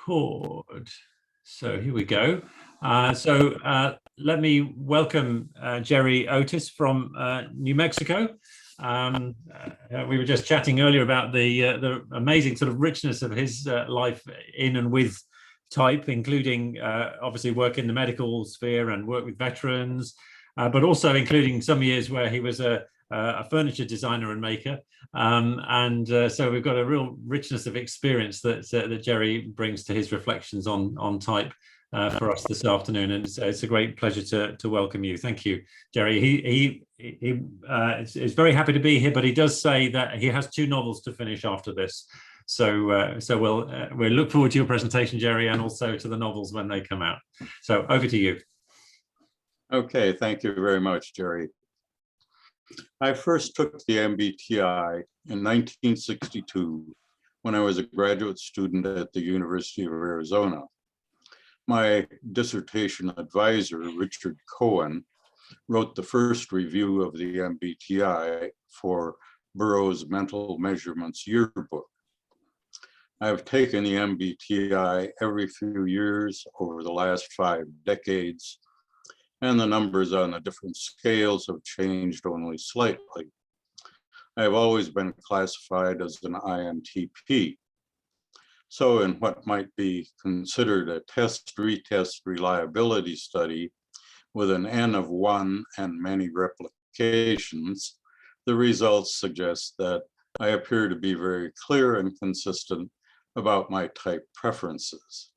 record. So here we go. Let me welcome Jerry Otis from New Mexico. We were just chatting earlier about the amazing sort of richness of his life in and with type, including obviously work in the medical sphere and work with veterans, but also including some years where he was a furniture designer and maker. So we've got a real richness of experience that Jerry brings to his reflections on type for us this afternoon, and it's a great pleasure to welcome you. Thank you, Jerry. He is very happy to be here, but he does say that he has 2 novels to finish after this. So we'll look forward to your presentation, Jerry, and also to the novels when they come out. So over to you. Okay, thank you very much, Jerry. I first took the MBTI in 1962 when I was a graduate student at the University of Arizona. My dissertation advisor, Richard Cohen, wrote the first review of the MBTI for Burroughs Mental Measurements Yearbook. I have taken the MBTI every few years over the last 5 decades, and the numbers on the different scales have changed only slightly. I have always been classified as an INTP. So in what might be considered a test-retest reliability study with an N of 1 and many replications, the results suggest that I appear to be very clear and consistent about my type preferences.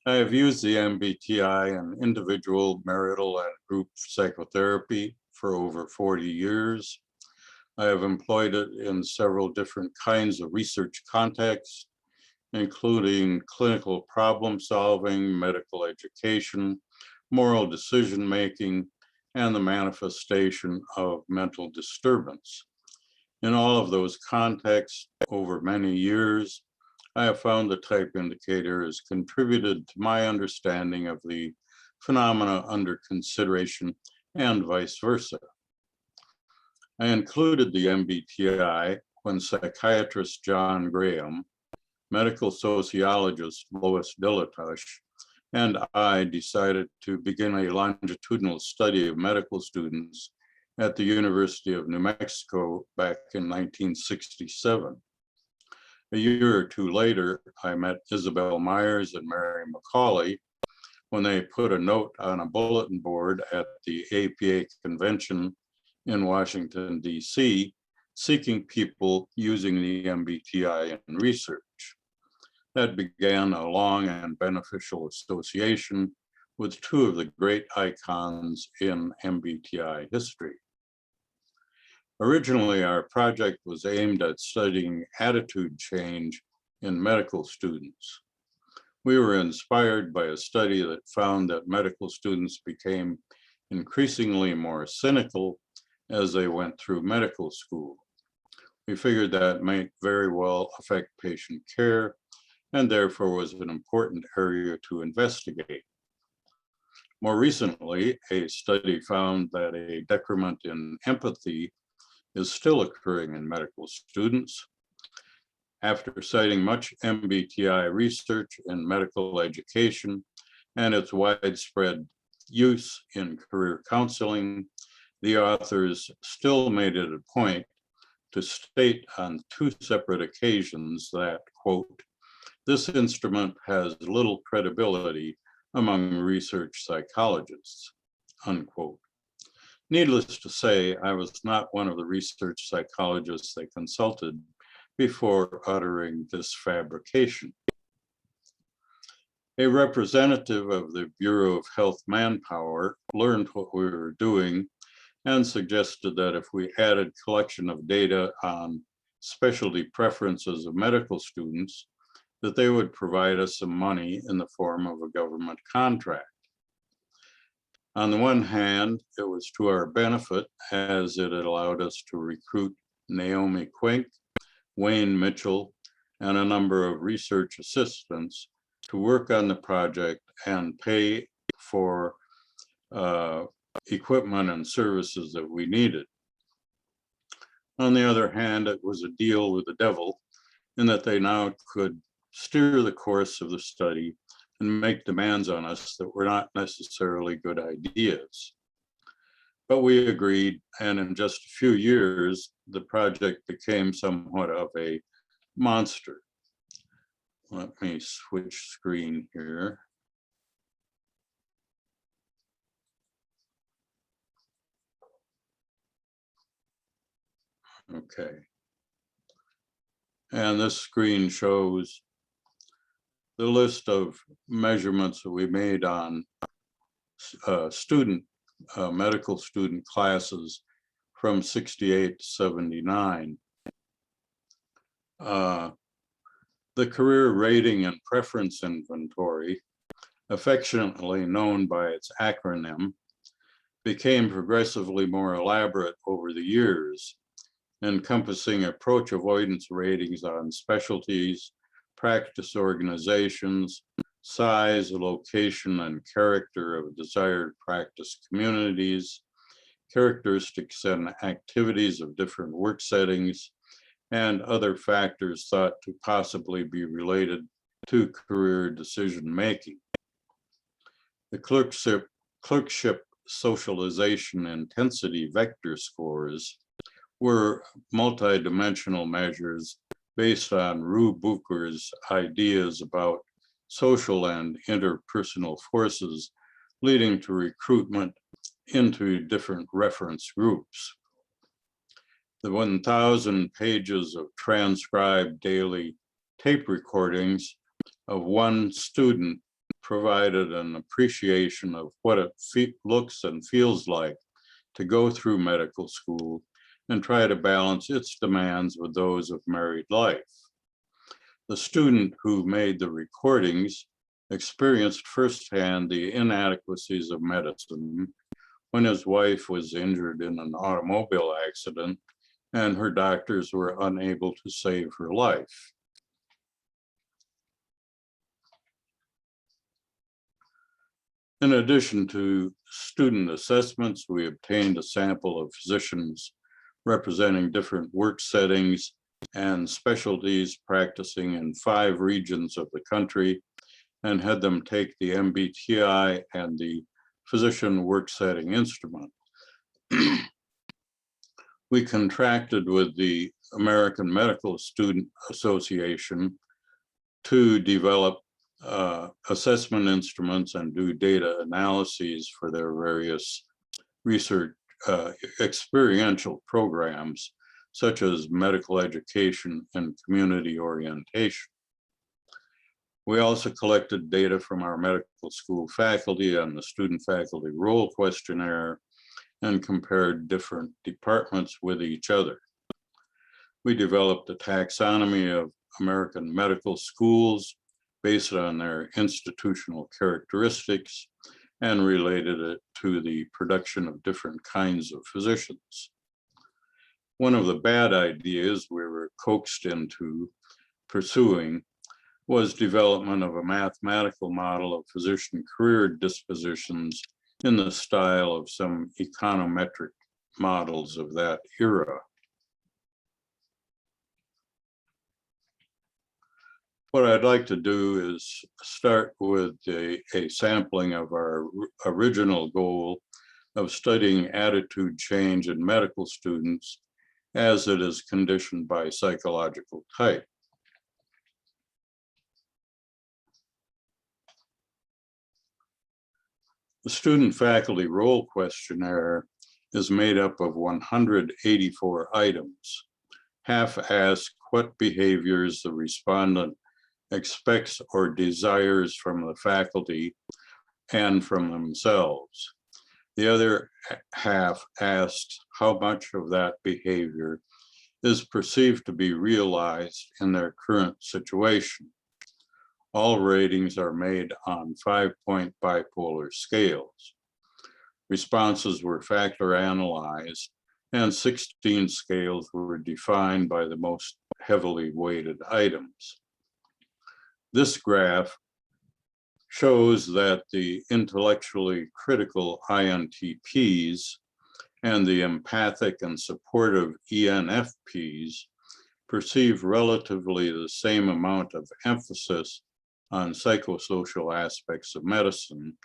I have used the MBTI in individual, marital, and group psychotherapy for over 40 years. I have employed it in several different kinds of research contexts, including clinical problem solving, medical education, moral decision-making, and the manifestation of mental disturbance. In all of those contexts, over many years, I have found the type indicator has contributed to my understanding of the phenomena under consideration and vice versa. I included the MBTI when psychiatrist John Graham, medical sociologist Lois Dilatosh, and I decided to begin a longitudinal study of medical students at the University of New Mexico back in 1967. A year or 2 later, I met Isabel Myers and Mary McCauley when they put a note on a bulletin board at the APA convention in Washington, D.C., seeking people using the MBTI in research. That began a long and beneficial association with 2 of the great icons in MBTI history. Originally, our project was aimed at studying attitude change in medical students. We were inspired by a study that found that medical students became increasingly more cynical as they went through medical school. We figured that might very well affect patient care and therefore was an important area to investigate. More recently, a study found that a decrement in empathy is still occurring in medical students. After citing much MBTI research in medical education and its widespread use in career counseling, the authors still made it a point to state on 2 separate occasions that, quote, this instrument has little credibility among research psychologists, unquote. Needless to say, I was not one of the research psychologists they consulted before uttering this fabrication. A representative of the Bureau of Health Manpower learned what we were doing and suggested that if we added collection of data on specialty preferences of medical students, that they would provide us some money in the form of a government contract. On the one hand, it was to our benefit as it had allowed us to recruit Naomi Quink, Wayne Mitchell, and a number of research assistants to work on the project and pay for equipment and services that we needed. On the other hand, it was a deal with the devil in that they now could steer the course of the study and make demands on us that were not necessarily good ideas. But we agreed, and in just a few years, the project became somewhat of a monster. Let me switch screen here. Okay. And this screen shows the list of measurements that we made on medical student classes from 68 to 79. The career rating and preference inventory, affectionately known by its acronym, became progressively more elaborate over the years, encompassing approach avoidance ratings on specialties, practice organizations, size, location, and character of desired practice communities, characteristics and activities of different work settings, and other factors thought to possibly be related to career decision-making. The clerkship socialization intensity vector scores were multidimensional measures based on Rue Bucher's ideas about social and interpersonal forces leading to recruitment into different reference groups. The 1,000 pages of transcribed daily tape recordings of one student provided an appreciation of what it looks and feels like to go through medical school and try to balance its demands with those of married life. The student who made the recordings experienced firsthand the inadequacies of medicine when his wife was injured in an automobile accident and her doctors were unable to save her life. In addition to student assessments, we obtained a sample of physicians representing different work settings and specialties practicing in 5 regions of the country and had them take the MBTI and the physician work setting instrument. We contracted with the American Medical Student Association to develop assessment instruments and do data analyses for their various research experiential programs, such as medical education and community orientation. We also collected data from our medical school faculty on the student faculty role questionnaire and compared different departments with each other. We developed a taxonomy of American medical schools based on their institutional characteristics and related it to the production of different kinds of physicians. One of the bad ideas we were coaxed into pursuing was development of a mathematical model of physician career dispositions in the style of some econometric models of that era. What I'd like to do is start with a sampling of our original goal of studying attitude change in medical students as it is conditioned by psychological type. The student faculty role questionnaire is made up of 184 items. Half ask what behaviors the respondent expects or desires from the faculty and from themselves. The other half asks how much of that behavior is perceived to be realized in their current situation. All ratings are made on 5-point bipolar scales. Responses were factor analyzed, and 16 scales were defined by the most heavily weighted items. This graph shows that the intellectually critical INTPs and the empathic and supportive ENFPs perceive relatively the same amount of emphasis on psychosocial aspects of medicine,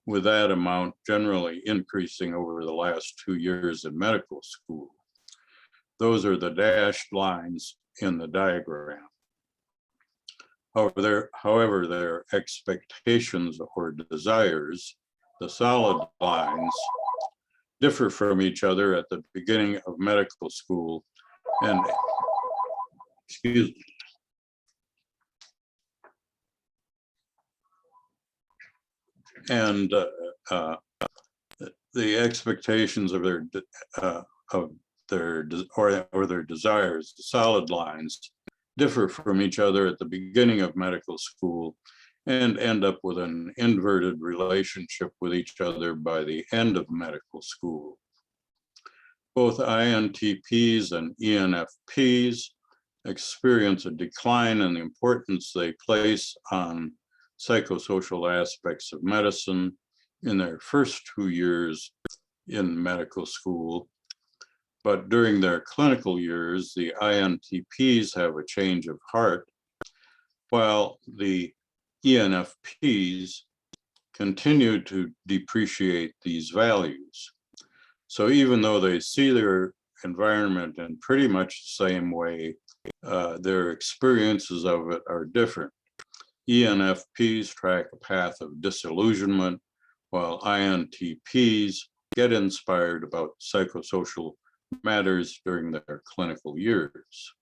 with that amount generally increasing over the last 2 years in medical school. Those are the dashed lines in the diagram. However, their expectations or desires, the solid lines, differ from each other at the beginning of medical school and, excuse me, and the expectations of their desires, the solid lines, differ from each other at the beginning of medical school and end up with an inverted relationship with each other by the end of medical school. Both INTPs and ENFPs experience a decline in the importance they place on psychosocial aspects of medicine in their first 2 years in medical school. But during their clinical years, the INTPs have a change of heart, while the ENFPs continue to depreciate these values. So even though they see their environment in pretty much the same way, their experiences of it are different. ENFPs track a path of disillusionment, while INTPs get inspired about psychosocial matters during their clinical years.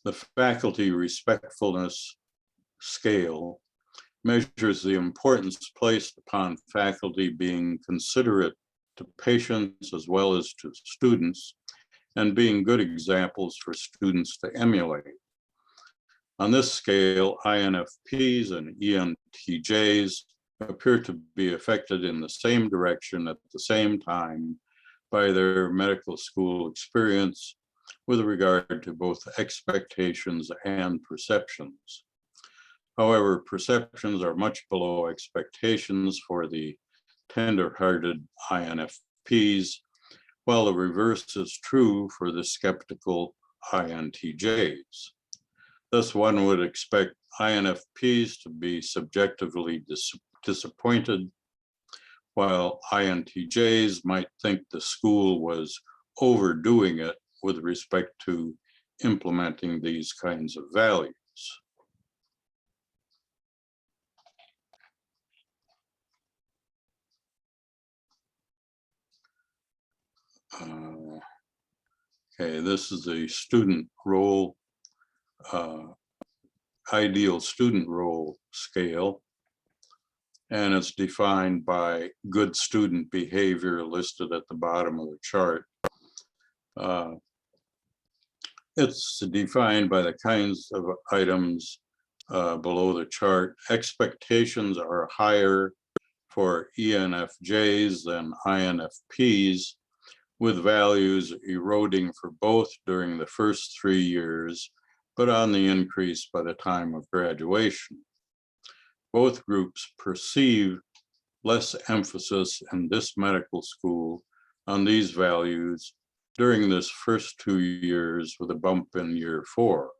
The faculty respectfulness scale measures the importance placed upon faculty being considerate to patients as well as to students, and being good examples for students to emulate. On this scale, INFPs and ENTJs appear to be affected in the same direction at the same time by their medical school experience with regard to both expectations and perceptions. However, perceptions are much below expectations for the tender-hearted INFPs, while the reverse is true for the skeptical INTJs. Thus, one would expect INFPs to be subjectively disappointed, while INTJs might think the school was overdoing it with respect to implementing these kinds of values. Okay, this is a student role, ideal student role scale, and it's defined by good student behavior listed at the bottom of the chart. It's defined by the kinds of items below the chart. Expectations are higher for ENFJs than INFPs, with values eroding for both during the first 3 years, but on the increase by the time of graduation. Both groups perceive less emphasis in this medical school on these values during this first 2 years, with a bump in year 4.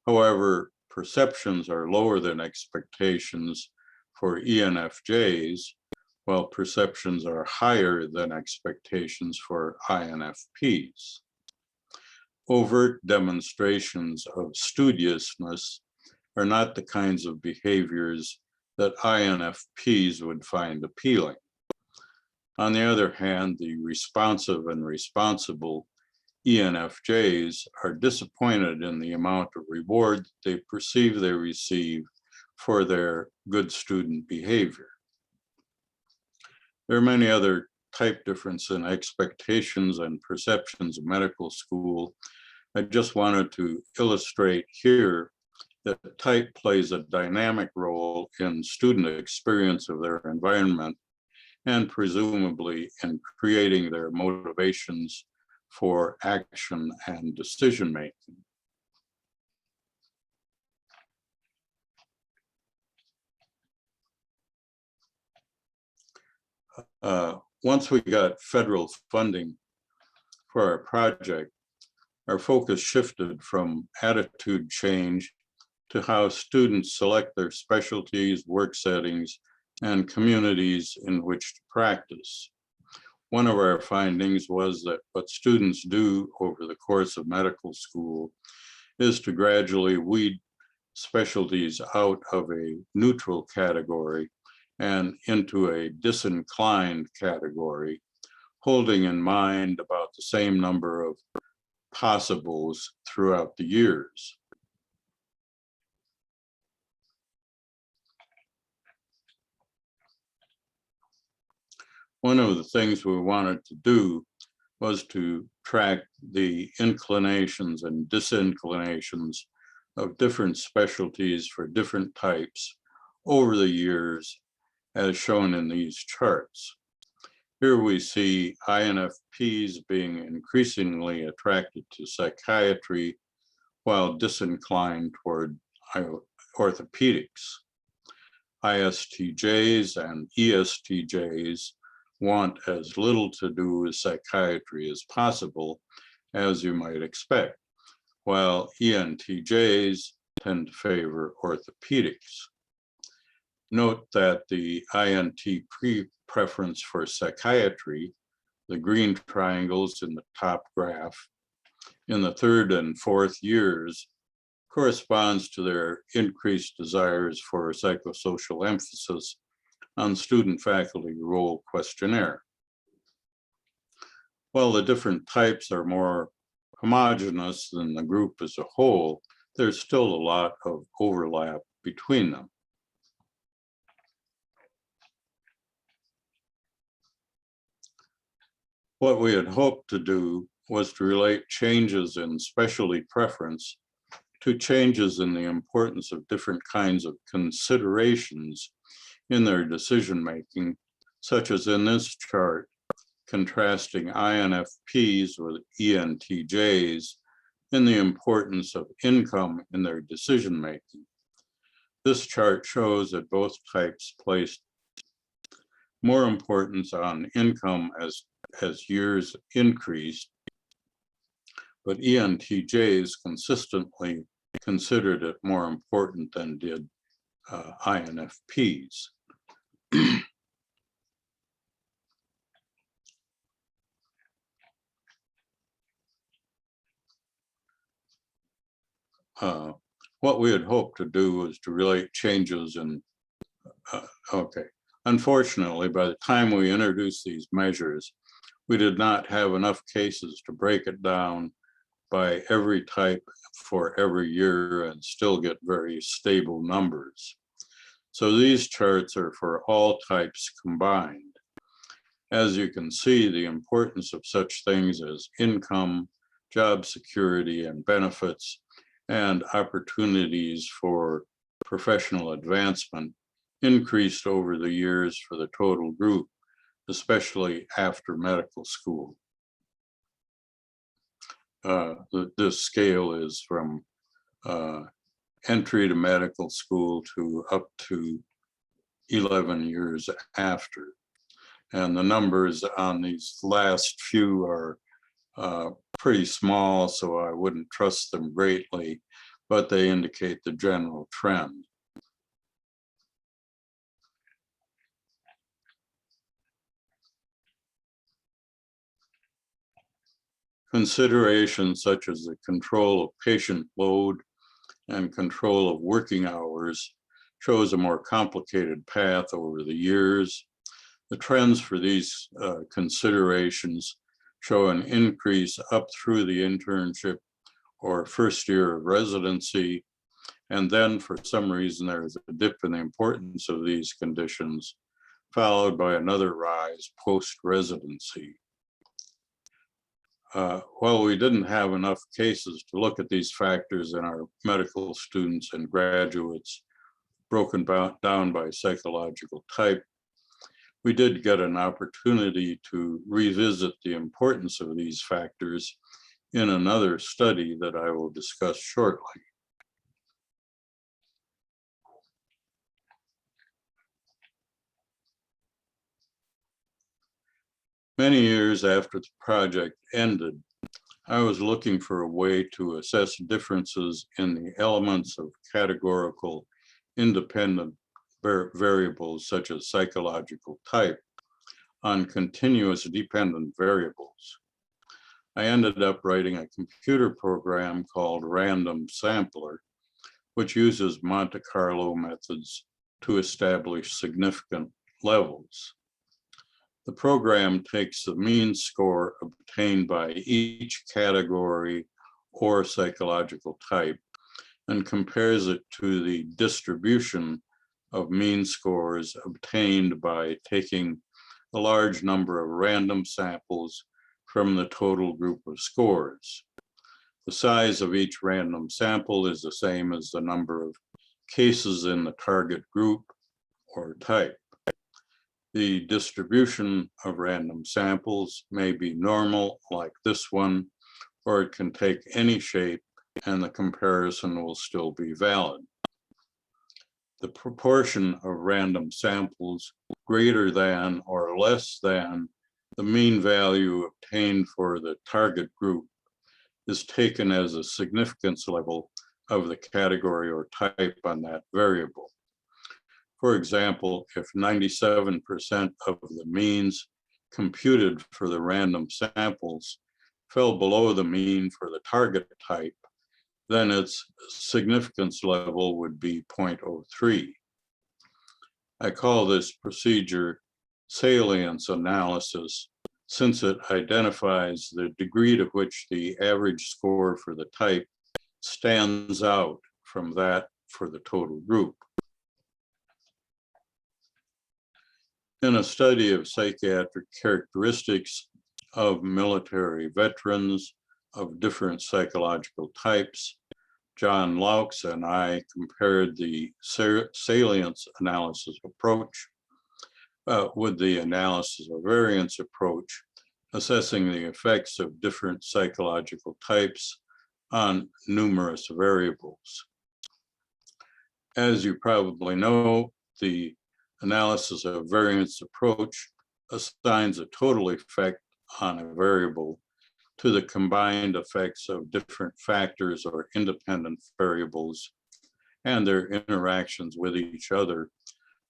However, perceptions are lower than expectations for ENFJs, while perceptions are higher than expectations for INFPs. Overt demonstrations of studiousness are not the kinds of behaviors that INFPs would find appealing. On the other hand, the responsive and responsible ENFJs are disappointed in the amount of reward they perceive they receive for their good student behavior. There are many other type differences in expectations and perceptions of medical school. I just wanted to illustrate here that type plays a dynamic role in student experience of their environment and presumably in creating their motivations for action and decision making. Once we got federal funding for our project, our focus shifted from attitude change to how students select their specialties, work settings, and communities in which to practice. One of our findings was that what students do over the course of medical school is to gradually weed specialties out of a neutral category and into a disinclined category, holding in mind about the same number of possibles throughout the years. One of the things we wanted to do was to track the inclinations and disinclinations of different specialties for different types over the years, as shown in these charts. Here we see INFPs being increasingly attracted to psychiatry while disinclined toward orthopedics. ISTJs and ESTJs want as little to do with psychiatry as possible, as you might expect, while ENTJs tend to favor orthopedics. Note that the INTP preference for psychiatry, the green triangles in the top graph, in the third and fourth years corresponds to their increased desires for psychosocial emphasis on student-faculty role questionnaire. While the different types are more homogeneous than the group as a whole, there's still a lot of overlap between them. What we had hoped to do was to relate changes in specialty preference to changes in the importance of different kinds of considerations in their decision-making, such as in this chart, contrasting INFPs with ENTJs in the importance of income in their decision-making. This chart shows that both types placed more importance on income as years increased, but ENTJs consistently considered it more important than did INFPs. What we had hoped to do was to relate changes in, Unfortunately, by the time we introduced these measures, we did not have enough cases to break it down by every type for every year and still get very stable numbers. So these charts are for all types combined. As you can see, the importance of such things as income, job security and benefits, and opportunities for professional advancement increased over the years for the total group, especially after medical school. This scale is from entry to medical school to up to 11 years after. And the numbers on these last few are pretty small, so I wouldn't trust them greatly, but they indicate the general trend. Considerations such as the control of patient load and control of working hours shows a more complicated path over the years. The trends for these considerations show an increase up through the internship or first year of residency, and then for some reason there is a dip in the importance of these conditions, followed by another rise post-residency. While we didn't have enough cases to look at these factors in our medical students and graduates broken down by psychological type, we did get an opportunity to revisit the importance of these factors in another study that I will discuss shortly. Many years after the project ended, I was looking for a way to assess differences in the elements of categorical independent variables such as psychological type on continuous dependent variables. I ended up writing a computer program called Random Sampler, which uses Monte Carlo methods to establish significant levels. The program takes the mean score obtained by each category or psychological type and compares it to the distribution of mean scores obtained by taking a large number of random samples from the total group of scores. The size of each random sample is the same as the number of cases in the target group or type. The distribution of random samples may be normal, like this one, or it can take any shape and the comparison will still be valid. The proportion of random samples greater than or less than the mean value obtained for the target group is taken as a significance level of the category or type on that variable. For example, if 97% of the means computed for the random samples fell below the mean for the target type, then its significance level would be 0.03. I call this procedure Salience Analysis, since it identifies the degree to which the average score for the type stands out from that for the total group. In a study of psychiatric characteristics of military veterans of different psychological types, John Laux and I compared the salience analysis approach with the analysis of variance approach, assessing the effects of different psychological types on numerous variables. As you probably know, the analysis of variance approach assigns a total effect on a variable to the combined effects of different factors or independent variables and their interactions with each other,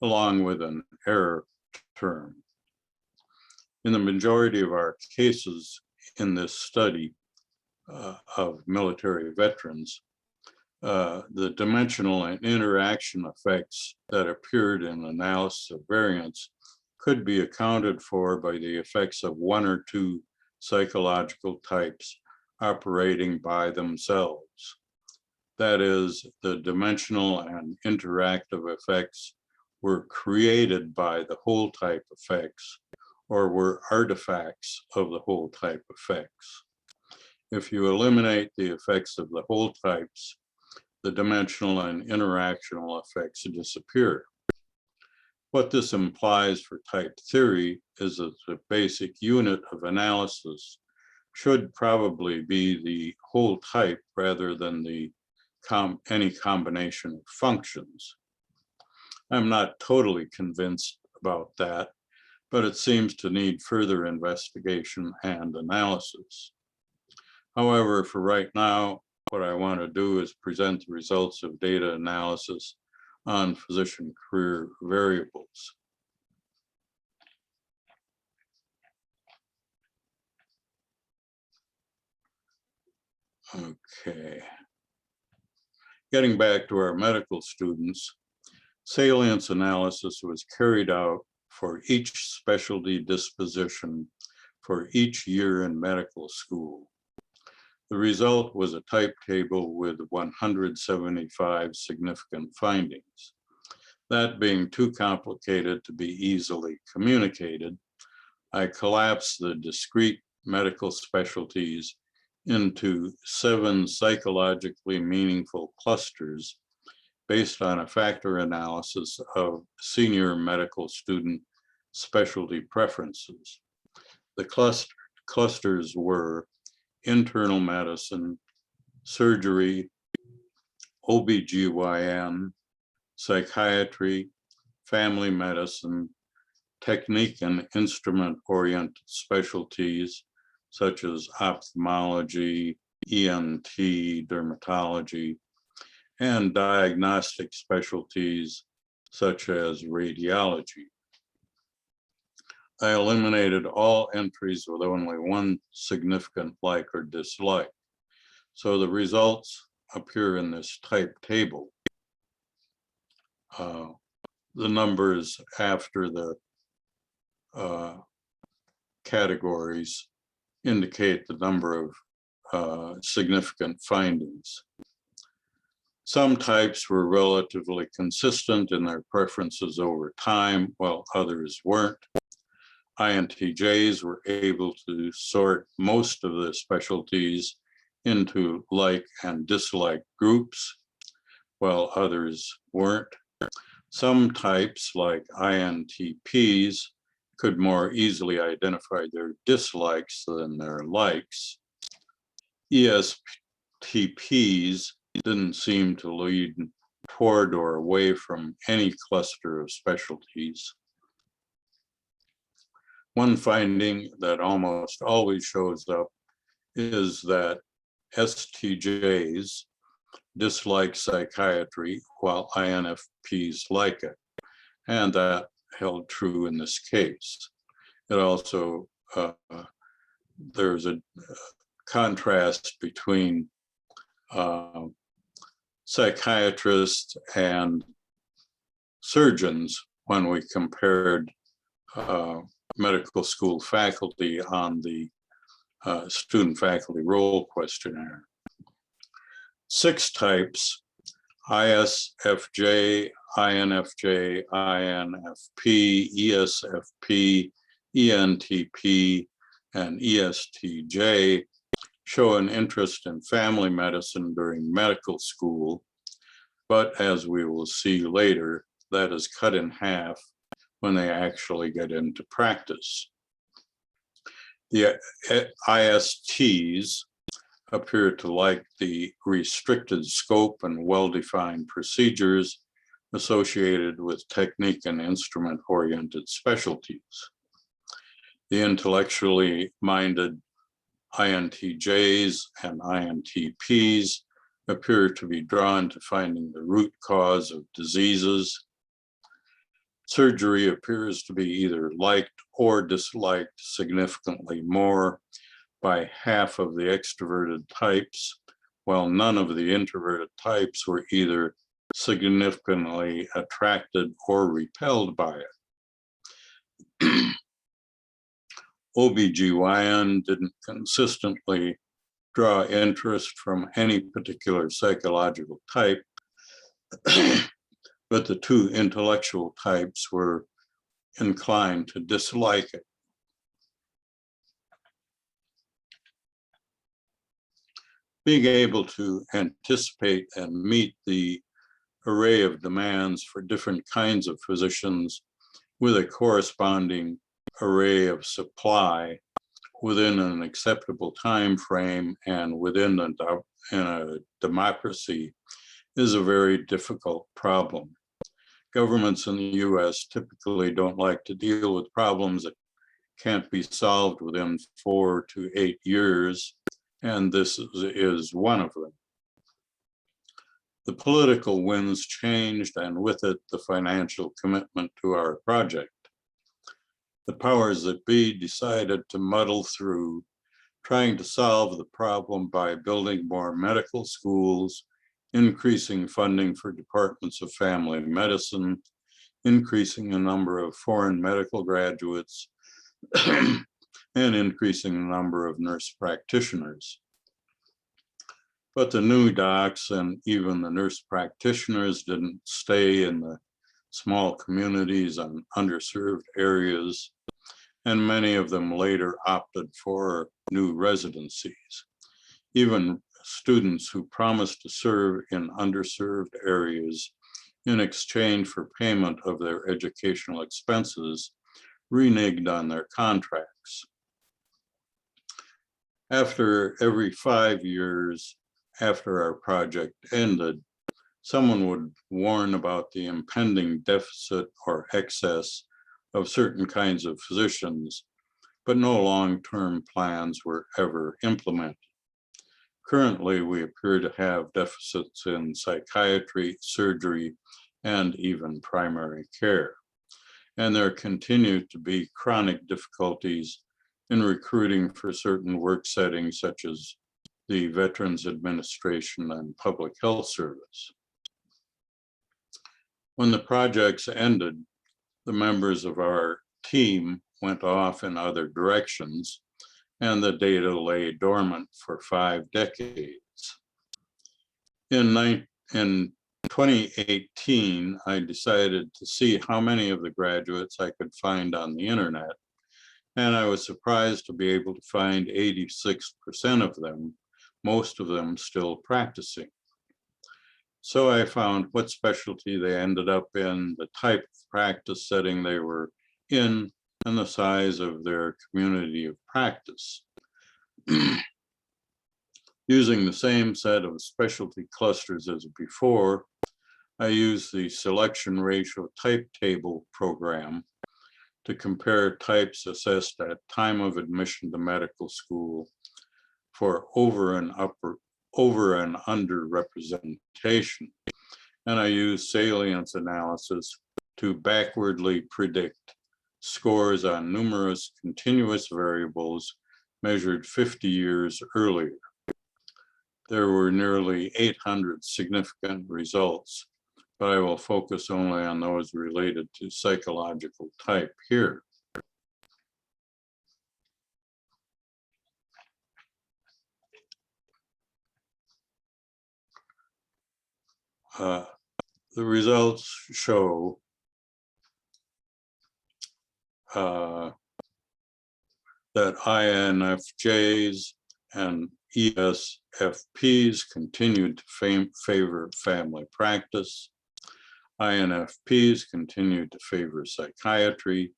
along with an error term. In the majority of our cases in this study of military veterans, the dimensional and interaction effects that appeared in analysis of variance could be accounted for by the effects of one or two psychological types operating by themselves. That is, the dimensional and interactive effects were created by the whole type effects or were artifacts of the whole type effects. If you eliminate the effects of the whole types, the dimensional and interactional effects disappear. What this implies for type theory is that the basic unit of analysis should probably be the whole type rather than any combination of functions. I'm not totally convinced about that, but it seems to need further investigation and analysis. However, for right now, what I want to do is present the results of data analysis on physician career variables. Okay. Getting back to our medical students, salience analysis was carried out for each specialty disposition for each year in medical school. The result was a type table with 175 significant findings. That being too complicated to be easily communicated, I collapsed the discrete medical specialties into 7 psychologically meaningful clusters based on a factor analysis of senior medical student specialty preferences. The clusters were internal medicine, surgery, OBGYN, psychiatry, family medicine, technique and instrument-oriented specialties such as ophthalmology, ENT, dermatology, and diagnostic specialties such as radiology. I eliminated all entries with only one significant like or dislike. So the results appear in this type table. The numbers after the categories indicate the number of significant findings. Some types were relatively consistent in their preferences over time, while others weren't. INTJs were able to sort most of the specialties into like and dislike groups, while others weren't. Some types, like INTPs, could more easily identify their dislikes than their likes. ESTPs didn't seem to lead toward or away from any cluster of specialties. One finding that almost always shows up is that STJs dislike psychiatry while INFPs like it. And that held true in this case. It also, there's a contrast between psychiatrists and surgeons when we compared medical school faculty on the student faculty role questionnaire. 6 types: ISFJ, INFJ, INFP, ESFP, ENTP, and ESTJ show an interest in family medicine during medical school, but as we will see later, that is cut in half when they actually get into practice. The ISTs appear to like the restricted scope and well-defined procedures associated with technique and instrument-oriented specialties. The intellectually minded INTJs and INTPs appear to be drawn to finding the root cause of diseases. Surgery appears to be either liked or disliked significantly more by half of the extroverted types, while none of the introverted types were either significantly attracted or repelled by it. OBGYN didn't consistently draw interest from any particular psychological type, but the 2 intellectual types were inclined to dislike it. Being able to anticipate and meet the array of demands for different kinds of physicians with a corresponding array of supply within an acceptable time frame and within a democracy is a very difficult problem. Governments in the US typically don't like to deal with problems that can't be solved within 4 to 8 years, and this is one of them. The political winds changed, and with it, the financial commitment to our project. The powers that be decided to muddle through, trying to solve the problem by building more medical schools, increasing funding for departments of family medicine, increasing the number of foreign medical graduates, and increasing the number of nurse practitioners. But the new docs and even the nurse practitioners didn't stay in the small communities and underserved areas, and many of them later opted for new residencies. Even students who promised to serve in underserved areas in exchange for payment of their educational expenses reneged on their contracts. After every 5 years after our project ended, someone would warn about the impending deficit or excess of certain kinds of physicians, but no long-term plans were ever implemented. Currently, we appear to have deficits in psychiatry, surgery, and even primary care. And there continue to be chronic difficulties in recruiting for certain work settings, such as the Veterans Administration and Public Health Service. When the projects ended, the members of our team went off in other directions, and the data lay dormant for 5 decades. In 2018, I decided to see how many of the graduates I could find on the internet, and I was surprised to be able to find 86% of them, most of them still practicing. So I found what specialty they ended up in, the type of practice setting they were in, and the size of their community of practice. Using the same set of specialty clusters as before, I used the selection ratio type table program to compare types assessed at time of admission to medical school for over and under representation. And I used Salience Analysis to backwardly predict scores on numerous continuous variables measured 50 years earlier. There were nearly 800 significant results, but I will focus only on those related to psychological type here. The results show that INFJs and ESFPs continued to favor family practice. INFPs continued to favor psychiatry,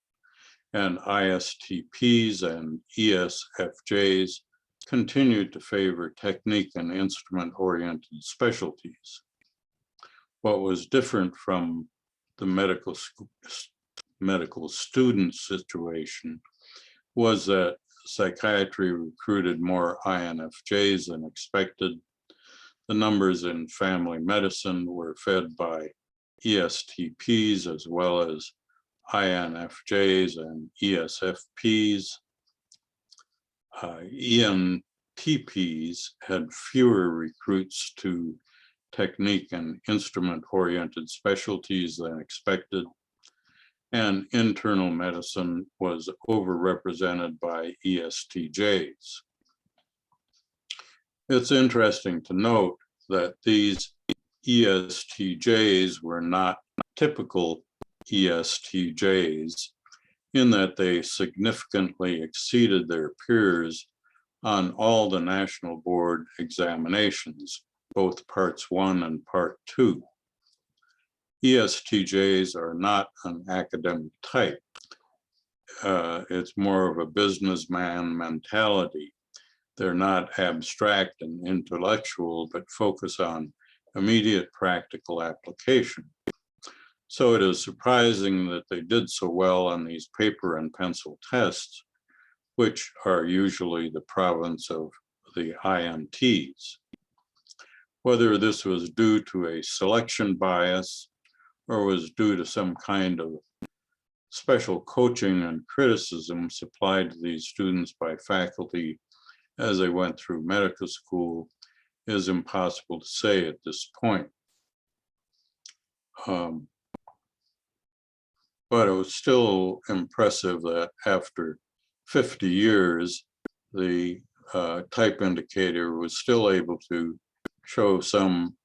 and ISTPs and ESFJs continued to favor technique and instrument-oriented specialties. What was different from the medical student situation was that psychiatry recruited more INFJs than expected. The numbers in family medicine were fed by ESTPs as well as INFJs and ESFPs. ENTPs had fewer recruits to technique and instrument-oriented specialties than expected, and internal medicine was overrepresented by ESTJs. It's interesting to note that these ESTJs were not typical ESTJs in that they significantly exceeded their peers on all the national board examinations, both parts 1 and part 2. ESTJs are not an academic type. It's more of a businessman mentality. They're not abstract and intellectual, but focus on immediate practical application. So it is surprising that they did so well on these paper and pencil tests, which are usually the province of the IMTs. Whether this was due to a selection bias or was due to some kind of special coaching and criticism supplied to these students by faculty as they went through medical school is impossible to say at this point. But it was still impressive that after 50 years, the type indicator was still able to show some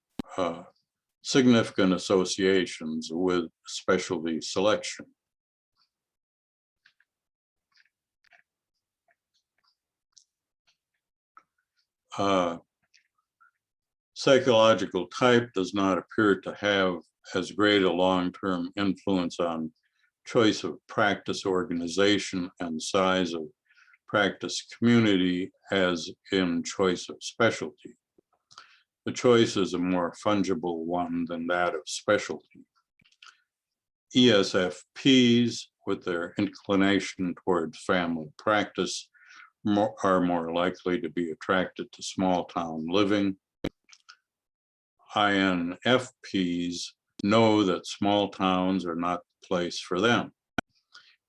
significant associations with specialty selection. Psychological type does not appear to have as great a long-term influence on choice of practice organization and size of practice community as in choice of specialty. The choice is a more fungible one than that of specialty. ESFPs with their inclination towards family practice are more likely to be attracted to small town living. INFPs know that small towns are not the place for them.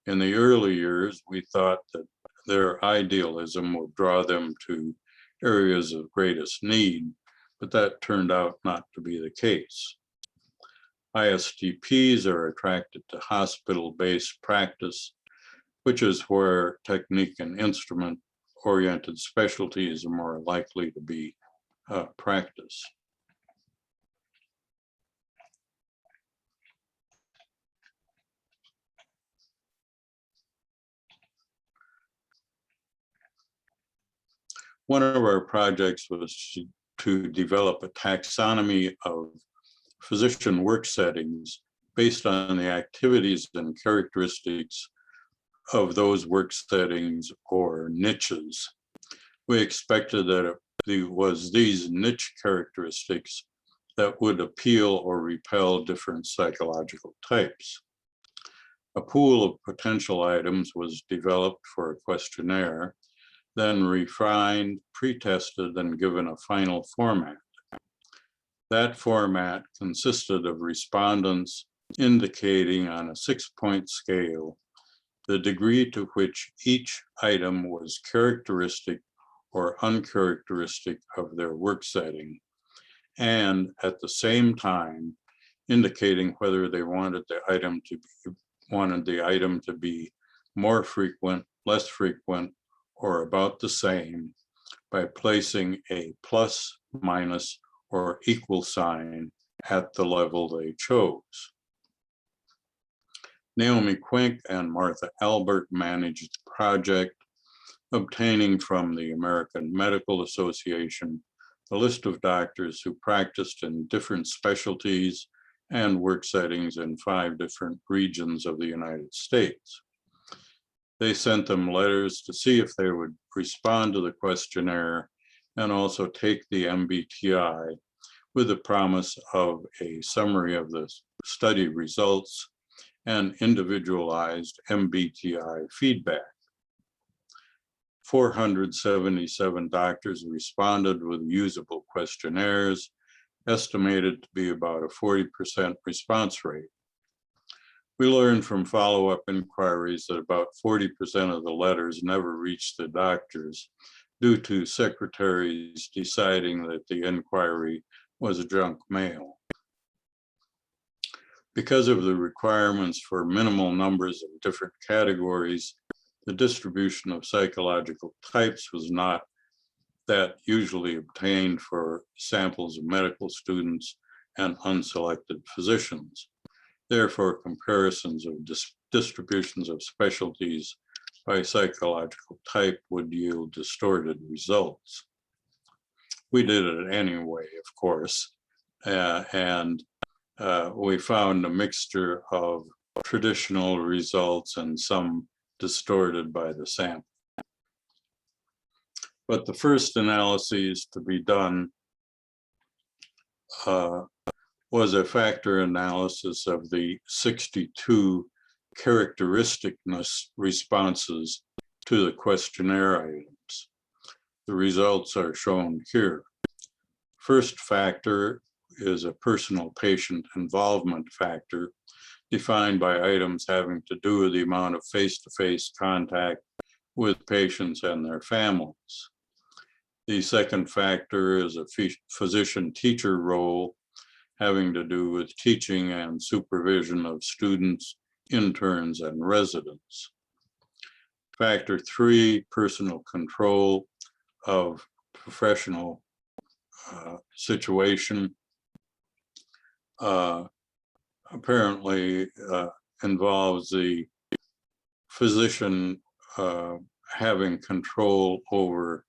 In the early years, we thought that their idealism would draw them to areas of greatest need, but that turned out not to be the case. ISTPs are attracted to hospital-based practice, which is where technique and instrument-oriented specialties are more likely to be practiced. One of our projects was to develop a taxonomy of physician work settings based on the activities and characteristics of those work settings or niches. We expected that it was these niche characteristics that would appeal or repel different psychological types. A pool of potential items was developed for a questionnaire, then refined, pre-tested, and given a final format. That format consisted of respondents indicating on a 6-point scale the degree to which each item was characteristic or uncharacteristic of their work setting, and at the same time indicating whether they wanted the item to be more frequent, less frequent, or about the same by placing a plus, minus, or equal sign at the level they chose. Naomi Quink and Martha Albert managed the project, obtaining from the American Medical Association a list of doctors who practiced in different specialties and work settings in 5 different regions of the United States. They sent them letters to see if they would respond to the questionnaire and also take the MBTI with the promise of a summary of the study results and individualized MBTI feedback. 477 doctors responded with usable questionnaires, estimated to be about a 40% response rate. We learned from follow-up inquiries that about 40% of the letters never reached the doctors due to secretaries deciding that the inquiry was a junk mail. Because of the requirements for minimal numbers of different categories, the distribution of psychological types was not that usually obtained for samples of medical students and unselected physicians. Therefore, comparisons of distributions of specialties by psychological type would yield distorted results. We did it anyway, of course, and we found a mixture of traditional results and some distorted by the sample. But the first analyses to be done was a factor analysis of the 62 characteristicness responses to the questionnaire items. The results are shown here. First factor is a personal patient involvement factor defined by items having to do with the amount of face-to-face contact with patients and their families. The second factor is a physician-teacher role having to do with teaching and supervision of students, interns, and residents. Factor 3, personal control of professional situation, apparently involves the physician having control over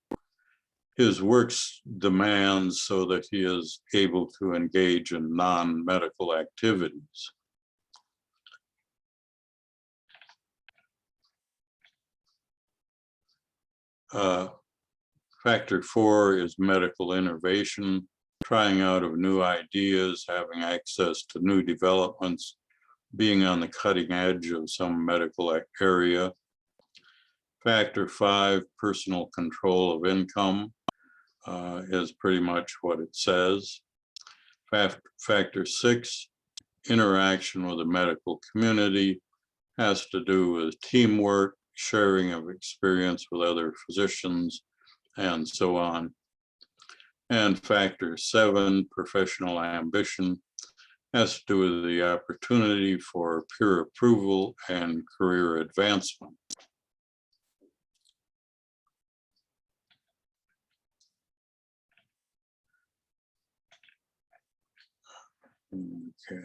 his work's demands so that he is able to engage in non-medical activities. Factor 4 is medical innervation, trying out of new ideas, having access to new developments, being on the cutting edge of some medical area. Factor 5, personal control of income, is pretty much what it says. Factor 6, interaction with the medical community, has to do with teamwork, sharing of experience with other physicians, and so on. And factor 7, professional ambition, has to do with the opportunity for peer approval and career advancement. Okay.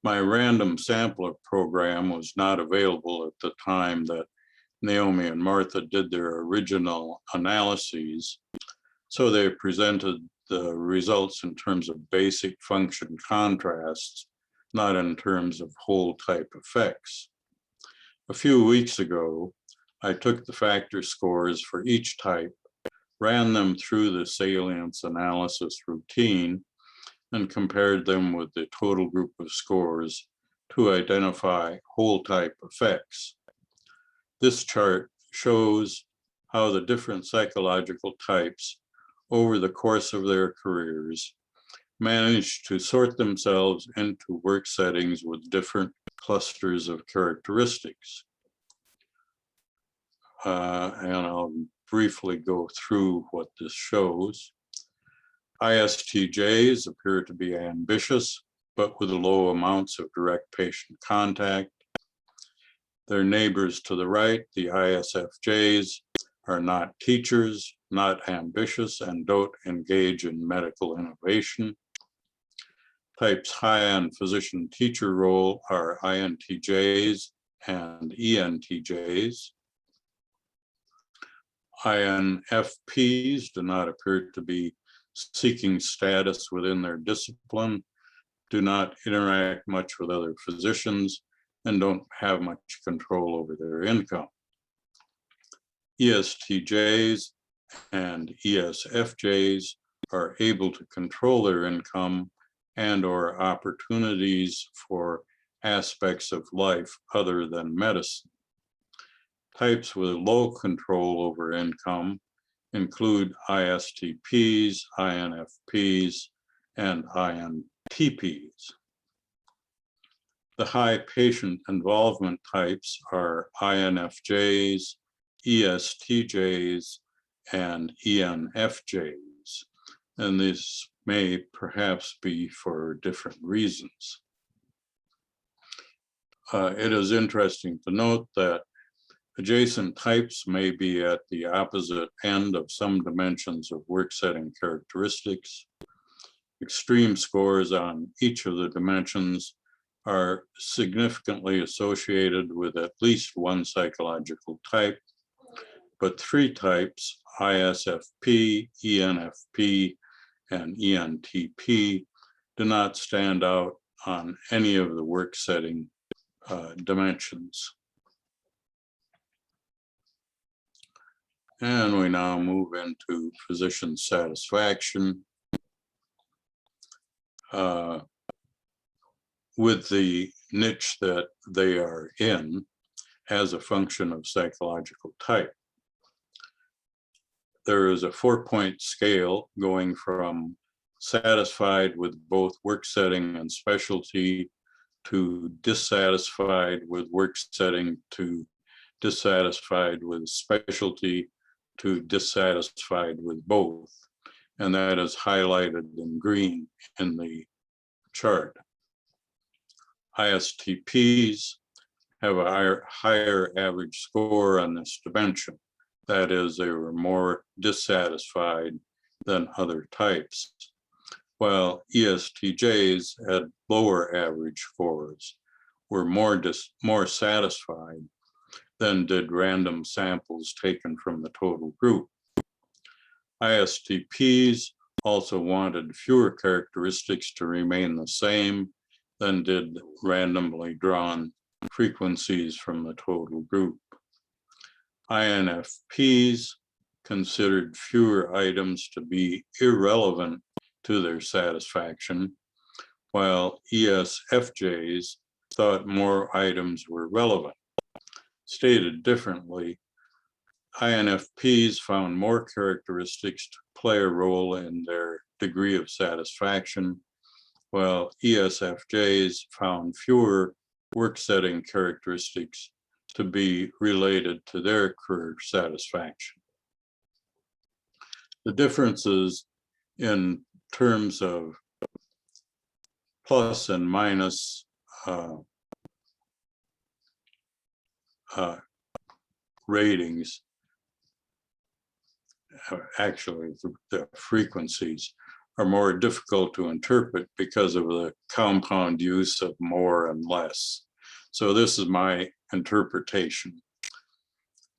My random sampler program was not available at the time that Naomi and Martha did their original analyses, so they presented the results in terms of basic function contrasts, not in terms of whole type effects. A few weeks ago, I took the factor scores for each type, ran them through the Salience Analysis routine, and compared them with the total group of scores to identify whole type effects. This chart shows how the different psychological types over the course of their careers manage to sort themselves into work settings with different clusters of characteristics. And I'll briefly go through what this shows. ISTJs appear to be ambitious, but with low amounts of direct patient contact. Their neighbors to the right, the ISFJs, are not teachers, not ambitious, and don't engage in medical innovation. Types high on physician-teacher role are INTJs and ENTJs. INFPs do not appear to be seeking status within their discipline, do not interact much with other physicians, and don't have much control over their income. ESTJs and ESFJs are able to control their income and/or opportunities for aspects of life other than medicine. Types with low control over income include ISTPs, INFPs, and INTPs. The high patient involvement types are INFJs, ESTJs, and ENFJs, and this may perhaps be for different reasons. It is interesting to note that adjacent types may be at the opposite end of some dimensions of work setting characteristics. Extreme scores on each of the dimensions are significantly associated with at least one psychological type, but three types, ISFP, ENFP, and ENTP, do not stand out on any of the work setting dimensions. And we now move into physician satisfaction. With the niche that they are in as a function of psychological type. There is a 4-point scale going from satisfied with both work setting and specialty to dissatisfied with work setting to dissatisfied with specialty to dissatisfied with both. And that is highlighted in green in the chart. ISTPs have a higher average score on this dimension. That is, they were more dissatisfied than other types, while ESTJs had lower average scores, were more satisfied than did random samples taken from the total group. ISTPs also wanted fewer characteristics to remain the same than did randomly drawn frequencies from the total group. INFPs considered fewer items to be irrelevant to their satisfaction, while ESFJs thought more items were relevant. Stated differently, INFPs found more characteristics to play a role in their degree of satisfaction, while ESFJs found fewer work setting characteristics to be related to their career satisfaction. The differences in terms of plus and minus ratings, actually the frequencies, are more difficult to interpret because of the compound use of more and less. So this is my interpretation.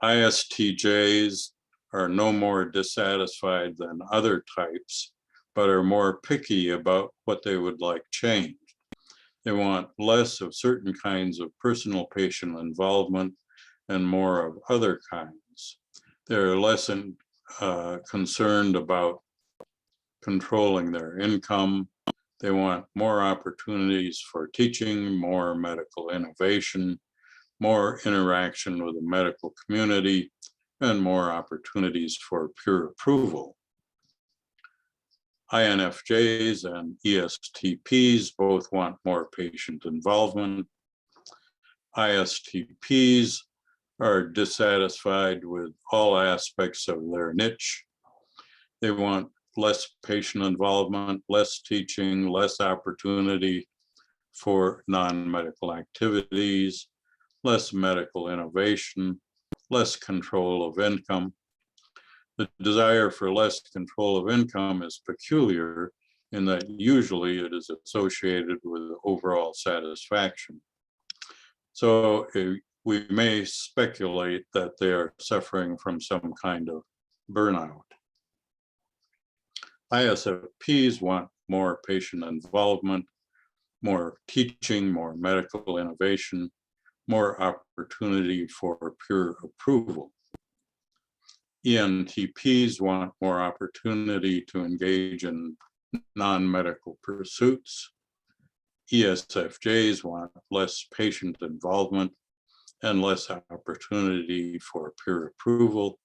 ISTJs are no more dissatisfied than other types, but are more picky about what they would like changed. They want less of certain kinds of personal patient involvement and more of other kinds. They're less concerned about controlling their income. They want more opportunities for teaching, more medical innovation, more interaction with the medical community, and more opportunities for peer approval. INFJs and ESTPs both want more patient involvement. ISTPs are dissatisfied with all aspects of their niche. They want less patient involvement, less teaching, less opportunity for non-medical activities, less medical innovation, less control of income. The desire for less control of income is peculiar in that usually it is associated with overall satisfaction. So we may speculate that they are suffering from some kind of burnout. ISFPs want more patient involvement, more teaching, more medical innovation, more opportunity for peer approval. ENTPs want more opportunity to engage in non-medical pursuits. ESFJs want less patient involvement and less opportunity for peer approval.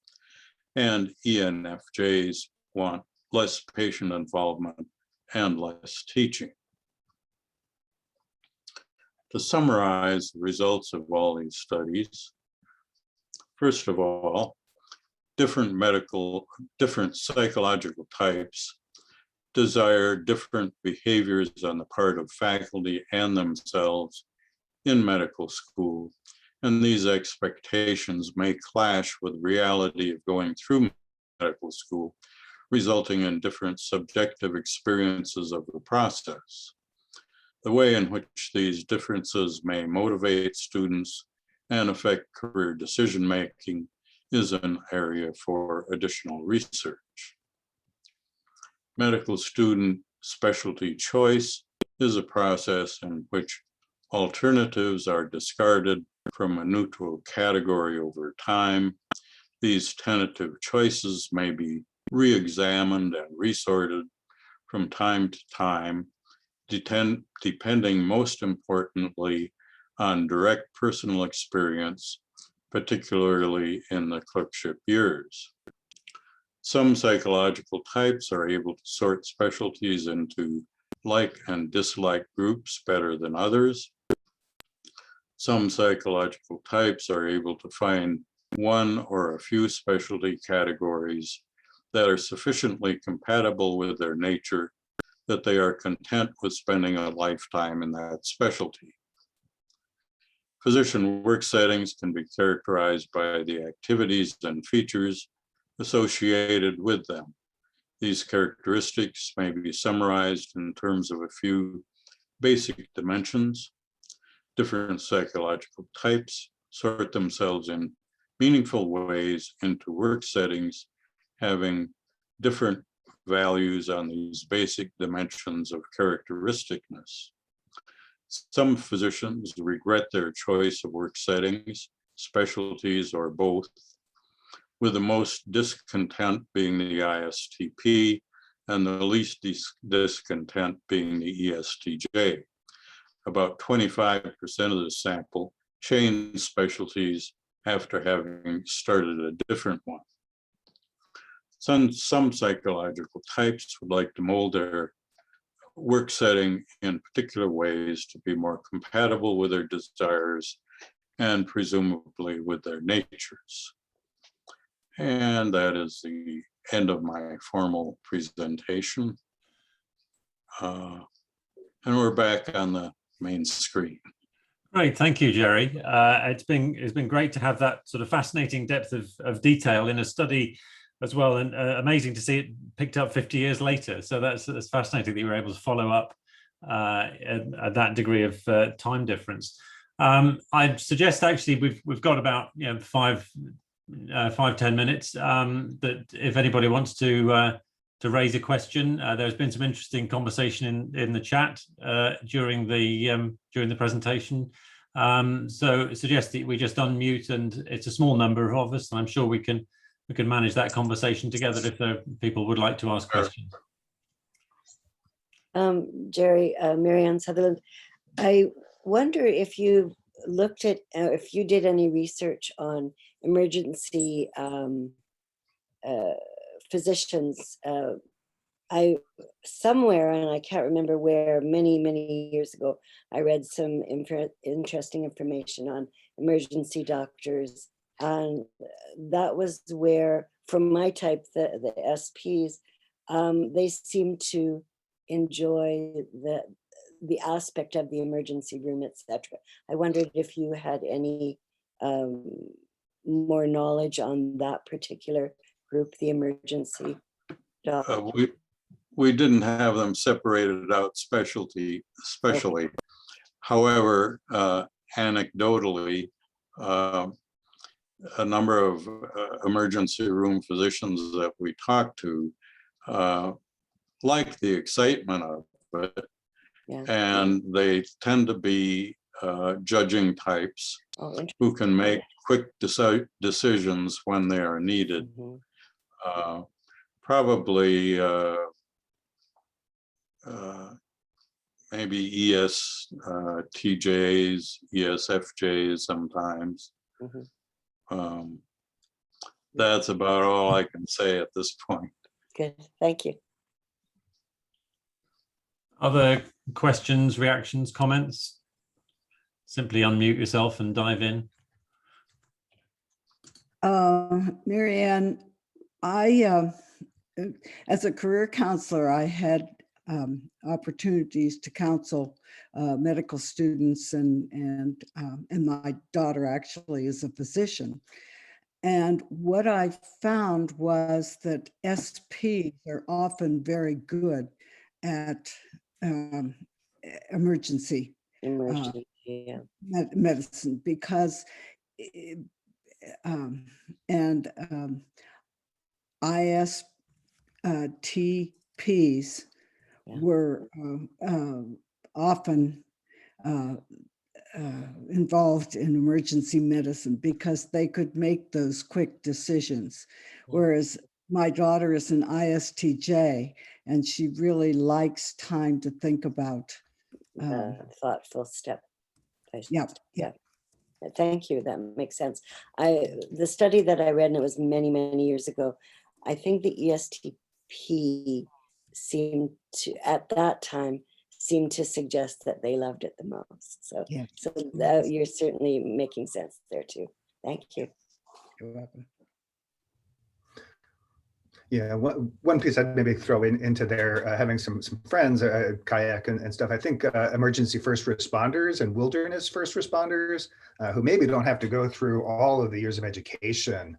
And ENFJs want less patient involvement and less teaching. To summarize the results of all these studies, first of all, different psychological types desire different behaviors on the part of faculty and themselves in medical school, and these expectations may clash with reality of going through medical school, resulting in different subjective experiences of the process. The way in which these differences may motivate students and affect career decision-making is an area for additional research. Medical student specialty choice is a process in which alternatives are discarded from a neutral category over time. These tentative choices may be re-examined and resorted from time to time, depending most importantly on direct personal experience, particularly in the clerkship years. Some psychological types are able to sort specialties into like and dislike groups better than others. Some psychological types are able to find one or a few specialty categories that are sufficiently compatible with their nature that they are content with spending a lifetime in that specialty. Physician work settings can be characterized by the activities and features associated with them. These characteristics may be summarized in terms of a few basic dimensions. Different psychological types sort themselves in meaningful ways into work settings, having different values on these basic dimensions of characteristicness. Some physicians regret their choice of work settings, specialties, or both, with the most discontent being the ISTP and the least discontent being the ESTJ. About 25% of the sample changed specialties after having started a different one. Some psychological types would like to mold their work setting in particular ways to be more compatible with their desires and presumably with their natures. And that is the end of my formal presentation. And we're back on the main screen. Great, thank you, Jerry. It's been great to have that sort of fascinating depth of detail in a study as well, and amazing to see it picked up 50 years later. So that's fascinating that you were able to follow up at that degree of time difference. I'd suggest actually we've got about 5-10 minutes. That if anybody wants to raise a question, there's been some interesting conversation in the chat during the presentation. So I suggest that we just unmute, and it's a small number of us, and I'm sure we can manage that conversation together if people would like to ask questions. Jerry, Marianne Sutherland, I wonder if you looked at, if you did any research on emergency physicians. Somewhere, and I can't remember where, many years ago, I read some interesting information on emergency doctors. And that was where, from my type, the SPs, they seem to enjoy the aspect of the emergency room, etc. I wondered if you had any more knowledge on that particular group, the emergency doctors. We didn't have them separated out specially. Okay. However, anecdotally, a number of emergency room physicians that we talked to like the excitement of it, and they tend to be judging types who can make quick decisions when they are needed. Probably maybe ESTJs, ESFJs sometimes. That's about all I can say at this point. Good, thank you. Other questions, reactions, comments? Simply unmute yourself and dive in. Marianne, I, as a career counselor, I had opportunities to counsel medical students, and my daughter actually is a physician. And what I found was that SPs are often very good at emergency medicine, because ISTPs were often involved in emergency medicine because they could make those quick decisions. Whereas my daughter is an ISTJ, and she really likes time to think about thoughtful step. Yeah. Thank you. That makes sense. The study that I read, and it was many years ago, I think the ESTP seemed to, at that time, seemed to suggest that they loved it the most. So, you're certainly making sense there too. Thank you. You're welcome. Yeah, one piece I'd maybe throw into there, having some friends kayak and stuff. I think emergency first responders and wilderness first responders who maybe don't have to go through all of the years of education,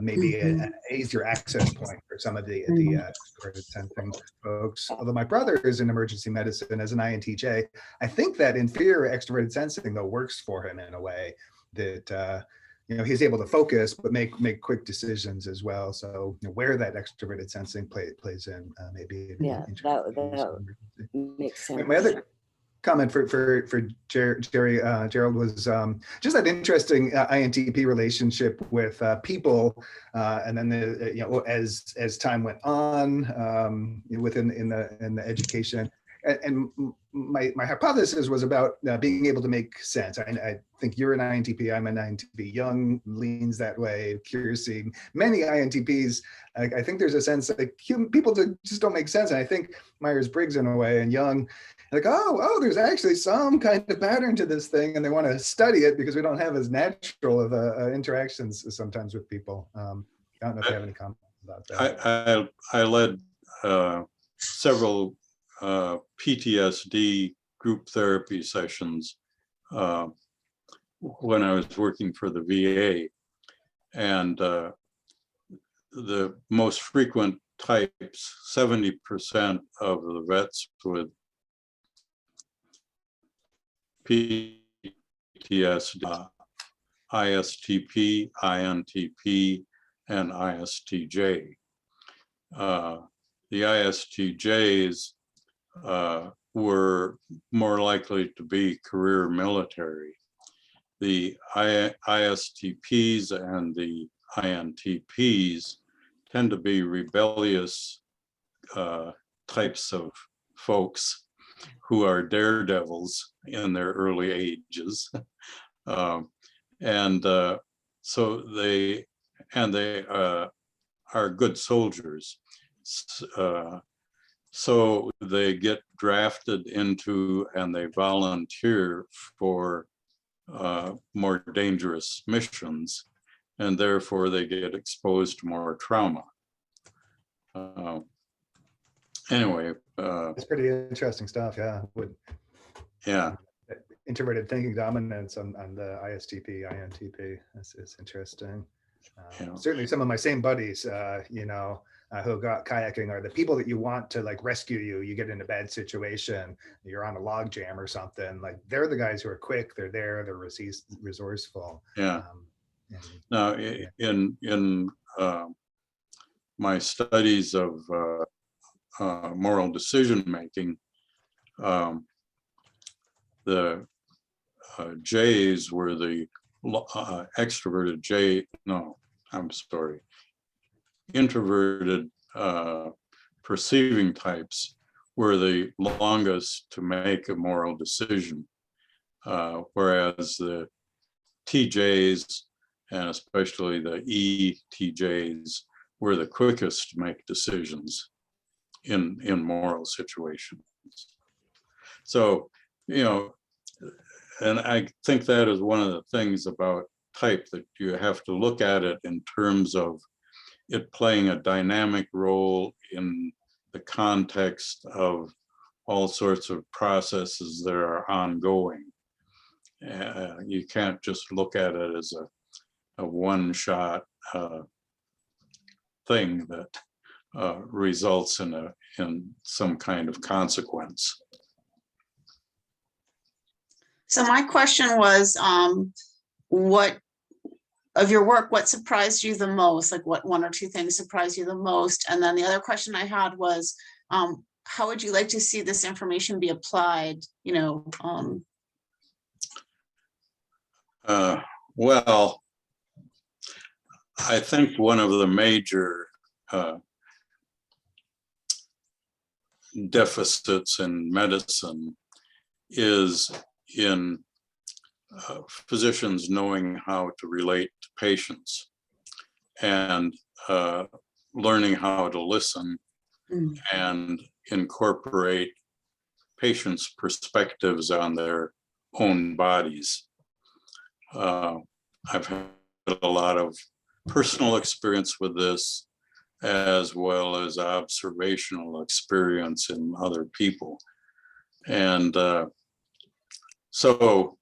maybe an easier access point for some of the extroverted sensing folks. Although my brother is in emergency medicine as an INTJ, I think that inferior extroverted sensing though works for him in a way that he's able to focus but make quick decisions as well. So where that extroverted sensing plays in maybe. That makes sense. comment for Jerry, Gerald, was just that interesting INTP relationship with people, and then as time went on within the education. And my hypothesis was about being able to make sense. I think you're an INTP, I'm an INTP. Young leans that way. Curiosity. Many INTPs, I think there's a sense that people just don't make sense. And I think Myers-Briggs in a way, and Young, like, oh, there's actually some kind of pattern to this thing, and they want to study it because we don't have as natural of interactions sometimes with people. I don't know if you have any comments about that. I led several PTSD group therapy sessions when I was working for the VA, and the most frequent types, 70% of the vets with PTSD, ISTP, INTP, and ISTJ. The ISTJs were more likely to be career military. The ISTPs and the INTPs tend to be rebellious types of folks who are daredevils in their early ages. So they are good soldiers. So they get drafted into and they volunteer for more dangerous missions, and therefore they get exposed to more trauma. Anyway. It's pretty interesting stuff, yeah. Yeah. Introverted thinking dominance on the ISTP, INTP. It's interesting. Yeah. Certainly some of my same buddies, who got kayaking are the people that you want to like rescue you. You get in a bad situation, you're on a log jam or something. Like they're the guys who are quick. They're there. They're resourceful. Yeah. Now, in my studies of moral decision making, the J's were the extroverted introverted perceiving types were the longest to make a moral decision, whereas the TJs and especially the ETJs were the quickest to make decisions in moral situations. So, and I think that is one of the things about type, that you have to look at it in terms of it playing a dynamic role in the context of all sorts of processes that are ongoing. You can't just look at it as a one-shot thing that results in some kind of consequence. So my question was, what of your work, what surprised you the most? Like what one or two things surprised you the most? And then the other question I had was, how would you like to see this information be applied? Well, I think one of the major deficits in medicine is in physicians knowing how to relate to patients and learning how to listen and incorporate patients' perspectives on their own bodies. I've had a lot of personal experience with this, as well as observational experience in other people. And so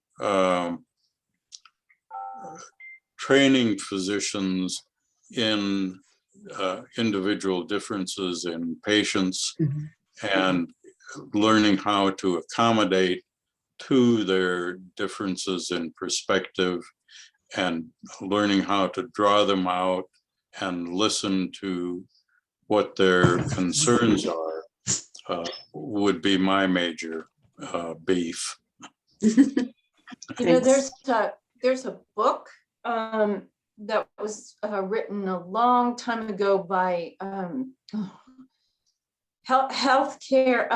training physicians in individual differences in patients and learning how to accommodate to their differences in perspective and learning how to draw them out and listen to what their concerns are would be my major beef. You know, Thanks. there's a book that was written a long time ago by healthcare.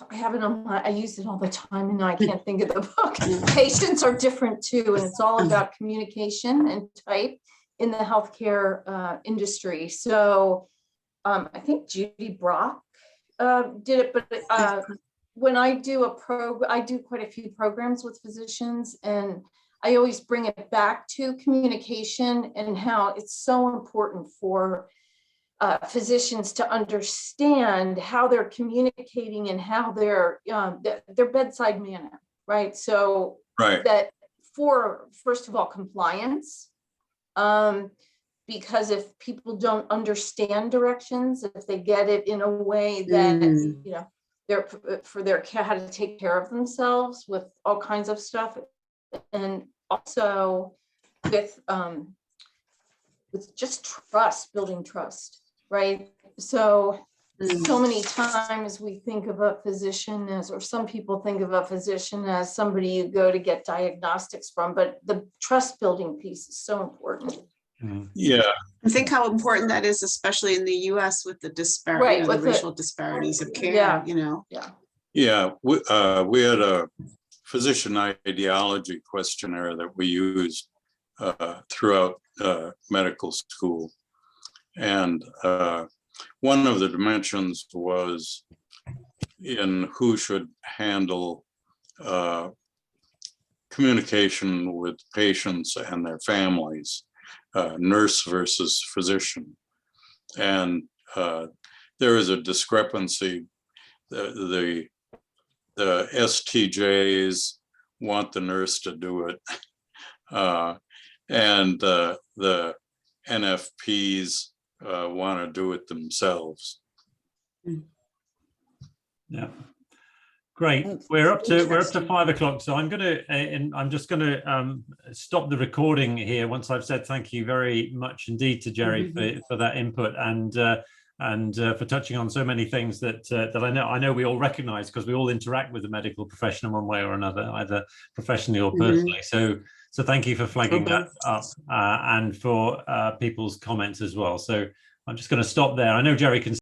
I have it on my, I use it all the time and now I can't think of the book. Patients are different too, and it's all about communication and type in the healthcare industry. So I think Judy Brock did it, but when I do I do quite a few programs with physicians, and I always bring it back to communication and how it's so important for physicians to understand how they're communicating and how their bedside manner, right? So Right. that for, first of all, compliance, because if people don't understand directions, if they get it in a way that, you know, they're for their care, how to take care of themselves with all kinds of stuff, and also with just trust, building trust, right? So many times we think of a physician as, or some people think of a physician as somebody you go to get diagnostics from, but the trust building piece is so important. Yeah. I think how important that is, especially in the US with the disparity, Right, you know, the with the- racial disparities of care, Yeah. you know. Yeah, we had a physician ideology questionnaire that we used throughout medical school. And one of the dimensions was in who should handle communication with patients and their families, nurse versus physician. And there is a discrepancy. The STJs want the nurse to do it. And the NFPs want to do it themselves. Yeah. Great. That's We're up to interesting. 5 o'clock. So I'm just gonna stop the recording here once I've said thank you very much indeed to Jerry for that input and for touching on so many things that I know we all recognize because we all interact with the medical profession in one way or another, either professionally or personally. So thank you for flagging that up and for people's comments as well. So I'm just going to stop there. I know Jerry can